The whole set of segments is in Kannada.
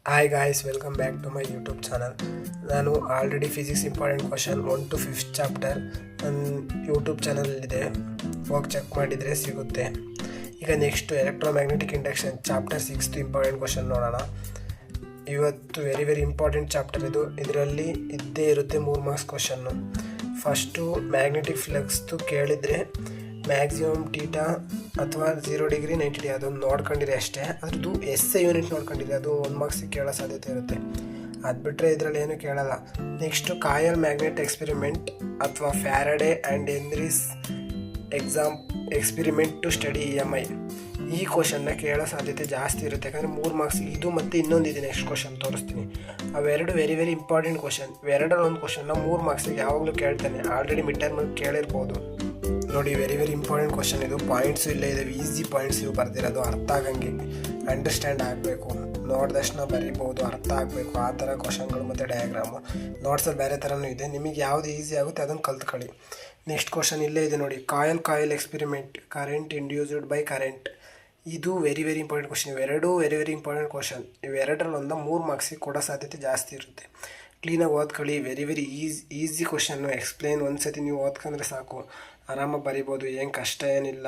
Hi guys, welcome back to my YouTube channel. ನಾನು already physics important question 1 to 5th chapter ನನ್ನ ಯೂಟ್ಯೂಬ್ ಚಾನಲಲ್ಲಿದೆ, ಹೋಗಿ ಚೆಕ್ ಮಾಡಿದರೆ ಸಿಗುತ್ತೆ. ಈಗ next electromagnetic induction chapter 6 important question ನೋಡೋಣ. ಇವತ್ತು ವೆರಿ ಇಂಪಾರ್ಟೆಂಟ್ ಚಾಪ್ಟರ್ ಇದು. ಇದರಲ್ಲಿ ಇದ್ದೇ ಇರುತ್ತೆ 3 ಮಾರ್ಕ್ಸ್ ಕ್ವಶನ್ನು. ಫಸ್ಟು ಮ್ಯಾಗ್ನೆಟಿಕ್ ಫ್ಲಕ್ಸ್ದು ಕೇಳಿದರೆ ಮ್ಯಾಕ್ಸಿಮಮ್ ಟೀಟಾ ಅಥವಾ 0 ಡಿಗ್ರಿ 90 ಡಿಗ್ರಿ ಅದೊಂದು ನೋಡ್ಕೊಂಡಿರಿ ಅಷ್ಟೇ. ಅದ್ರದ್ದು SI ಯೂನಿಟ್ ನೋಡ್ಕೊಂಡಿರಿ, ಅದು 1 ಮಾರ್ಕ್ಸಿಗೆ ಕೇಳೋ ಸಾಧ್ಯತೆ ಇರುತ್ತೆ. ಅದು ಬಿಟ್ಟರೆ ಇದರಲ್ಲಿ ಏನು ಕೇಳಲ್ಲ. ನೆಕ್ಸ್ಟು ಕಾಯಲ್ ಮ್ಯಾಗ್ನೆಟ್ ಎಕ್ಸ್ಪೆರಿಮೆಂಟ್ ಅಥವಾ Faraday and Henry's experiment to study EMI, ಈ ಕ್ವಶನ್ನ ಕೇಳೋ ಸಾಧ್ಯತೆ ಜಾಸ್ತಿ ಇರುತ್ತೆ. ಯಾಕಂದರೆ 3 ಮಾರ್ಕ್ಸ್ ಇದು ಮತ್ತು ಇನ್ನೊಂದಿದೆ, ನೆಕ್ಸ್ಟ್ ಕ್ವಶನ್ ತೋರಿಸ್ತೀನಿ. ಅವೆರಡು ವೆರಿ ಇಂಪಾರ್ಟೆಂಟ್ ಕ್ವಶನ್. ಎರಡರಲ್ಲಿ ಒಂದು ಕ್ವಶನ್ನ 3 ಮಾರ್ಕ್ಸಿಗೆ ಯಾವಾಗಲೂ ಕೇಳ್ತಾನೆ. ಆಲ್ರೆಡಿ ಮಿಡ್ ಟರ್ಮಲ್ಲಿ ಕೇಳಿರ್ಬೋದು ನೋಡಿ. ವೆರಿ ಇಂಪಾರ್ಟೆಂಟ್ ಕ್ವಶನ್ ಇದು. ಪಾಯಿಂಟ್ಸು ಇಲ್ಲೇ ಇದ್ದಾವೆ, ಈಸಿ ಪಾಯಿಂಟ್ಸ್ ಇವು ಬರ್ದಿರೋದು. ಅರ್ಥ ಆಗಂಗೆ ಅಂಡರ್ಸ್ಟ್ಯಾಂಡ್ ಆಗಬೇಕು, ನೋಡಿದಷ್ಟು ಬರೀಬೋದು, ಅರ್ಥ ಆಗಬೇಕು. ಆ ಥರ ಕ್ವಶನ್ಗಳು ಮತ್ತು ಡಯಾಗ್ರಾಮು. ನೋಟ್ಸಲ್ಲಿ ಬೇರೆ ಥರನೂ ಇದೆ, ನಿಮಗೆ ಯಾವುದು ಈಸಿ ಆಗುತ್ತೆ ಅದನ್ನು ಕಲ್ತ್ಕೊಳ್ಳಿ. ನೆಕ್ಸ್ಟ್ ಕ್ವಶನ್ ಇಲ್ಲೇ ಇದೆ ನೋಡಿ, coil experiment, current induced by current. ಇದು ವೆರಿ ಇಂಪಾರ್ಟೆಂಟ್ ಕ್ವಶನ್. ಇವೆರಡೂ ವೆರಿ ಇಂಪಾರ್ಟೆಂಟ್ ಕ್ವಶನ್. ಇವೆರಡರಲ್ಲಿ 3 ಮಾರ್ಕ್ಸಿಗೆ ಕೊಡೋ ಸಾಧ್ಯತೆ ಜಾಸ್ತಿ ಇರುತ್ತೆ. ಕ್ಲೀನಾಗಿ ಓದ್ಕೊಳ್ಳಿ. Very easy question. ಎಕ್ಸ್ಪ್ಲೇನ್ ಒಂದು ಸತಿ ನೀವು ಓದ್ಕೊಂಡ್ರೆ ಸಾಕು, ಆರಾಮಾಗಿ ಬರಿಬೋದು, ಏನು ಕಷ್ಟ ಏನಿಲ್ಲ.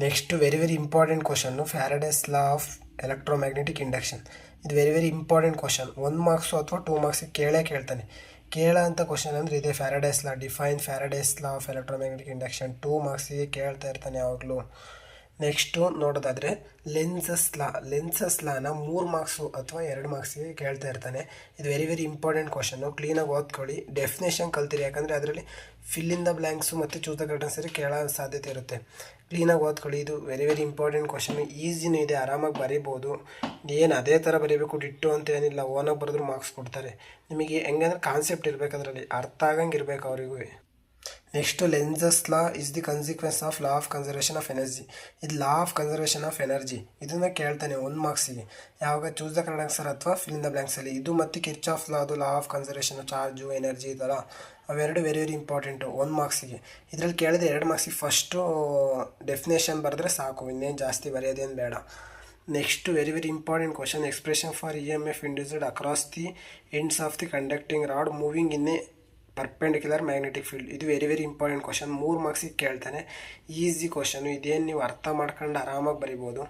Next very important question, Faraday's law of electromagnetic induction. ಇದು ವೆರಿ ಇಂಪಾರ್ಟೆಂಟ್ ಕ್ವಶನ್. 1 ಮಾರ್ಕ್ಸು ಅಥವಾ 2 ಮಾರ್ಕ್ಸಿಗೆ ಕೇಳ್ತಾನೆ. ಅಂತ ಕ್ವಶನ್ ಅಂದರೆ ಇದೆ Faraday's law, define Faraday's law of electromagnetic induction. 2 ಮಾರ್ಕ್ಸಿಗೆ ಕೇಳ್ತಾ ಇರ್ತಾನೆ ಯಾವಾಗಲೂ. ನೆಕ್ಸ್ಟು ನೋಡೋದಾದರೆ ಲೆನ್ಸಸ್ ಲಾನ 3 ಮಾರ್ಕ್ಸು ಅಥವಾ 2 ಮಾರ್ಕ್ಸಿಗೆ ಕೇಳ್ತಾ ಇರ್ತಾನೆ. ಇದು ವೆರಿ ಇಂಪಾರ್ಟೆಂಟ್ ಕ್ವಶನ್ನು. ಕ್ಲೀನಾಗಿ ಓದ್ಕೊಳ್ಳಿ, ಡೆಫಿನೇಷನ್ ಕಲ್ತಿರಿ. ಯಾಕಂದರೆ ಅದರಲ್ಲಿ ಫಿಲ್ ಇನ್ ದ ಬ್ಲ್ಯಾಂಕ್ಸು ಮತ್ತು ಚೂಸ್ ದ ಕರೆಕ್ಟ್ ಆನ್ಸರ್ ಕೇಳೋ ಸಾಧ್ಯತೆ ಇರುತ್ತೆ. ಕ್ಲೀನಾಗಿ ಓದ್ಕೊಳ್ಳಿ. ಇದು ವೆರಿ ಇಂಪಾರ್ಟೆಂಟ್ ಕ್ವಶನ್ನು. ಈಸಿನೂ ಇದೆ, ಆರಾಮಾಗಿ ಬರೀಬೋದು. ಏನು ಅದೇ ಥರ ಬರೀಬೇಕು ಡಿಟ್ಟು ಅಂತ ಏನಿಲ್ಲ, ಓನಾಗಿ ಬರೆದ್ರು ಮಾರ್ಕ್ಸ್ ಕೊಡ್ತಾರೆ. ನಿಮಗೆ ಹೆಂಗಂದ್ರೆ ಕಾನ್ಸೆಪ್ಟ್ ಇರಬೇಕು, ಅದರಲ್ಲಿ ಅರ್ಥ ಆಗಂಗೆ ಇರಬೇಕು ಅವರಿಗೂ. Next Lenz's law is the consequence of law of conservation of energy. ಇದು law of conservation of energy. ಇದನ್ನು ಕೇಳ್ತಾನೆ 1 ಮಾರ್ಕ್ಸಿಗೆ, ಯಾವಾಗ ಚೂಸ್ ದ ಕರೆಕ್ಟ್ ಆನ್ಸರ್ ಅಥವಾ ಫಿಲ್ ಇನ್ ದ ಬ್ಲ್ಯಾಂಕ್ಸಲ್ಲಿ. ಇದು ಮತ್ತು ಕಿರ್ಚಾಫ್ ಲಾ, ಅದು law of conservation charge energy ಇದಲ್ಲ, ಅವೆರಡು ವೆರಿ ಇಂಪಾರ್ಟೆಂಟು 1 ಮಾರ್ಕ್ಸಿಗೆ. ಇದರಲ್ಲಿ ಕೇಳಿದ್ರೆ 2 ಮಾರ್ಕ್ಸಿಗೆ ಫಸ್ಟು ಡೆಫಿನೇಷನ್ ಬರೆದ್ರೆ ಸಾಕು, ಇನ್ನೇನು ಜಾಸ್ತಿ ಬರೆಯೋದೇನು ಬೇಡ. Next very important question, expression for EMF induced across the ends of the conducting rod moving in a perpendicular magnetic field. ಇದು ವೆರಿ ಇಂಪಾರ್ಟೆಂಟ್ ಕ್ವಶನ್. 3 ಮಾರ್ಕ್ಸಿಗೆ ಕೇಳ್ತಾನೆ. Easy question. ಇದೇನು ನೀವು ಅರ್ಥ ಮಾಡ್ಕೊಂಡು ಆರಾಮಾಗಿ ಬರಿಬೋದು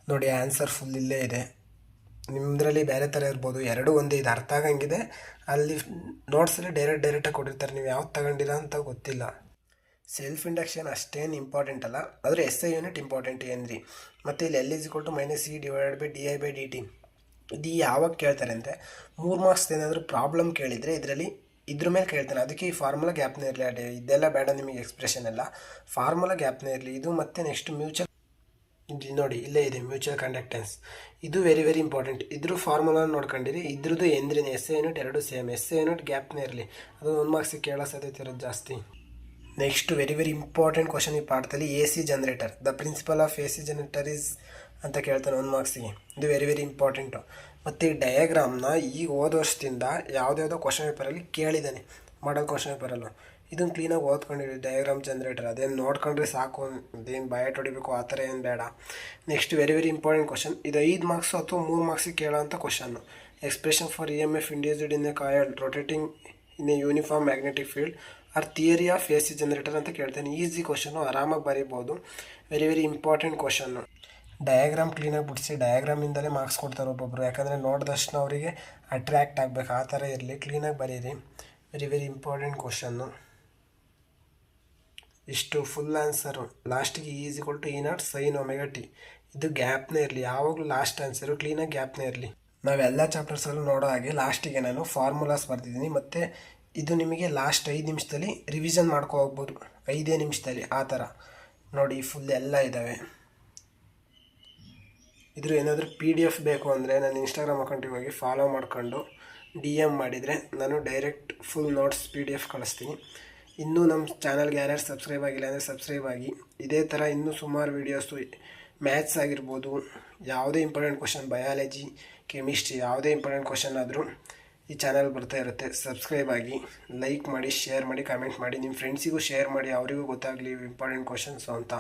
ನೋಡಿ. ಆನ್ಸರ್ ಫುಲ್ ಇಲ್ಲೇ ಇದೆ. ನಿಮ್ಮದ್ರಲ್ಲಿ ಬೇರೆ ಥರ ಇರ್ಬೋದು, ಎರಡೂ ಒಂದೇ. ಇದು ಅರ್ಥ ಆಗಂಗಿದೆ. ಅಲ್ಲಿ ನೋಟ್ಸಲ್ಲಿ ಡೈರೆಕ್ಟಾಗಿ ಕೊಟ್ಟಿರ್ತಾರೆ, ನೀವು ಯಾವ್ದು ತಗೊಂಡಿರ ಅಂತ ಗೊತ್ತಿಲ್ಲ. ಸೆಲ್ಫ್ ಇಂಡಕ್ಷನ್ ಅಷ್ಟೇನು ಇಂಪಾರ್ಟೆಂಟ್ ಅಲ್ಲ, ಆದರೆ SI ಯೂನಿಟ್ ಇಂಪಾರ್ಟೆಂಟ್ ಏನ್ರಿ. ಮತ್ತು ಇಲ್ಲಿ L −C divided by di/dt. ಇದು ಯಾವಾಗ ಕೇಳ್ತಾರೆ ಅಂದರೆ 3 ಮಾರ್ಕ್ಸ್ ಏನಾದರೂ ಪ್ರಾಬ್ಲಮ್ ಕೇಳಿದರೆ ಇದ್ರ ಮೇಲೆ ಕೇಳ್ತಾನೆ. ಅದಕ್ಕೆ ಈ ಫಾರ್ಮುಲಾ ಗ್ಯಾಪ್ನೇ ಇರಲಿ, ಇದೆಲ್ಲ ಬೇಡ ನಿಮಗೆ, ಎಕ್ಸ್ಪ್ರೆಷನ್ ಎಲ್ಲ ಫಾರ್ಮುಲಾ ಗ್ಯಾಪ್ನೇ ಇರಲಿ. ಇದು ಮತ್ತು ನೆಕ್ಸ್ಟ್ ಮ್ಯೂಚುವಲ್ ನೋಡಿ, ಇಲ್ಲೇ ಇದೆ ಮ್ಯೂಚುವಲ್ ಕಂಡಕ್ಟೆನ್ಸ್. ಇದು ವೆರಿ ಇಂಪಾರ್ಟೆಂಟ್. ಇದ್ರ ಫಾರ್ಮುಲಾ ನೋಡ್ಕೊಂಡಿರಿ. ಇದ್ರದ್ದು ಎಂದ್ರೇನು SI ಯೂನಿಟ್ ಎರಡು ಸೇಮ್. SI ಯೂನಿಟ್ ಗ್ಯಾಪ್ನೇ ಇರಲಿ, ಅದು 1 ಮಾರ್ಕ್ಸಿಗೆ ಕೇಳೋ ಸಾಧ್ಯತೆ ಇರೋದು ಜಾಸ್ತಿ. ನೆಕ್ಸ್ಟ್ ವೆರಿ ಇಂಪಾರ್ಟೆಂಟ್ ಕ್ವಶನ್ ಈ ಪಾಠದಲ್ಲಿ, AC generator, the principle of AC generator is ಅಂತ ಕೇಳ್ತಾನೆ 1 ಮಾರ್ಕ್ಸಿಗೆ. ಇದು ವೆರಿ ಇಂಪಾರ್ಟೆಂಟು. ಮತ್ತು ಈ ಡಯಾಗ್ರಾಮ್ನ ಈಗ ಹೋದ ವರ್ಷದಿಂದ ಯಾವುದ್ಯಾವುದೋ ಕ್ವಶನ್ ಪೇಪರಲ್ಲಿ ಕೇಳಿದ್ದಾನೆ, ಮಾಡಲ್ ಕ್ವಶನ್ ಪೇಪರಲ್ಲೂ. ಇದನ್ನು ಕ್ಲೀನಾಗಿ ಓದ್ಕೊಂಡಿರಿ. ಡಯಾಗ್ರಾಮ್ ಜನರೇಟರ್ ಅದೇನು ನೋಡ್ಕೊಂಡ್ರೆ ಸಾಕು, ಅದೇನು ಬಯಟ್ ಹೊಡಿಬೇಕು ಆ ಥರ ಏನು ಬೇಡ. Next very important question. ಇದು 5 ಮಾರ್ಕ್ಸು ಅಥವಾ 3 ಮಾರ್ಕ್ಸಿಗೆ ಕೇಳೋ ಅಂಥ question. Expression for EMF induced in a coil rotating in a uniform magnetic field or theory of AC generator ಅಂತ ಕೇಳ್ತಾನೆ. ಈಸಿ ಕ್ವಶನ್ನು, ಆರಾಮಾಗಿ ಬರೀಬೋದು. Very important question. ಡಯಾಗ್ರಾಮ್ ಕ್ಲೀನಾಗಿ ಬಿಡಿಸಿ, ಡಯಾಗ್ರಾಮಿಂದಲೇ ಮಾರ್ಕ್ಸ್ ಕೊಡ್ತಾರೆ ಒಬ್ಬೊಬ್ಬರು. ಯಾಕಂದರೆ ನೋಡಿದಷ್ಟು ಅವರಿಗೆ ಅಟ್ರ್ಯಾಕ್ಟ್ ಆಗಬೇಕು, ಆ ಥರ ಇರಲಿ. ಕ್ಲೀನಾಗಿ ಬರೀರಿ. Very important question. ಇಷ್ಟು ಫುಲ್ ಆನ್ಸರು. ಲಾಸ್ಟಿಗೆ E sin ωt. ಇದು ಗ್ಯಾಪ್ನೇ ಇರಲಿ, ಯಾವಾಗಲೂ ಲಾಸ್ಟ್ ಆನ್ಸರು ಕ್ಲೀನಾಗಿ ಗ್ಯಾಪ್ನೇ ಇರಲಿ. ನಾವೆಲ್ಲ ಚಾಪ್ಟರ್ಸಲ್ಲೂ ನೋಡೋ ಹಾಗೆ ಲಾಸ್ಟಿಗೆ ನಾನು ಫಾರ್ಮುಲಾಸ್ ಬರ್ತಿದ್ದೀನಿ. ಮತ್ತು ಇದು ನಿಮಗೆ ಲಾಸ್ಟ್ 5 ನಿಮಿಷದಲ್ಲಿ ರಿವಿಷನ್ ಹೋಗ್ಬೋದು, 5 ನಿಮಿಷದಲ್ಲಿ ಆ ಥರ ನೋಡಿ. ಫುಲ್ ಎಲ್ಲ ಇದ್ದಾವೆ. ಇದ್ರ ಏನಾದರೂ PDF ಬೇಕು ಅಂದರೆ ನನ್ನ ಇನ್ಸ್ಟಾಗ್ರಾಮ್ ಅಕೌಂಟಿಗೆ ಹೋಗಿ ಫಾಲೋ ಮಾಡ್ಕೊಂಡು DM ಮಾಡಿದರೆ ನಾನು ಡೈರೆಕ್ಟ್ ಫುಲ್ ನೋಟ್ಸ್ PDF ಕಳಿಸ್ತೀನಿ. ಇನ್ನೂ ನಮ್ಮ ಚಾನಲ್ಗೆ ಯಾರ್ಯಾರು ಸಬ್ಸ್ಕ್ರೈಬ್ ಆಗಿಲ್ಲ ಅಂದರೆ ಸಬ್ಸ್ಕ್ರೈಬ್ ಆಗಿ. ಇದೇ ಥರ ಇನ್ನೂ ಸುಮಾರು ವೀಡಿಯೋಸು, ಮ್ಯಾಥ್ಸ್ ಆಗಿರ್ಬೋದು, ಯಾವುದೇ ಇಂಪಾರ್ಟೆಂಟ್ ಕ್ವಶನ್, ಬಯಾಲಜಿ, ಕೆಮಿಸ್ಟ್ರಿ, ಯಾವುದೇ ಇಂಪಾರ್ಟೆಂಟ್ ಕ್ವಶನ್ ಆದರೂ ಈ ಚಾನಲ್ ಬರ್ತಾ ಇರುತ್ತೆ. ಸಬ್ಸ್ಕ್ರೈಬ್ ಆಗಿ, ಲೈಕ್ ಮಾಡಿ, ಶೇರ್ ಮಾಡಿ, ಕಮೆಂಟ್ ಮಾಡಿ. ನಿಮ್ಮ ಫ್ರೆಂಡ್ಸಿಗೂ ಶೇರ್ ಮಾಡಿ, ಅವರಿಗೂ ಗೊತ್ತಾಗಲಿ ಇಂಪಾರ್ಟೆಂಟ್ ಕ್ವಶನ್ಸು ಅಂತ.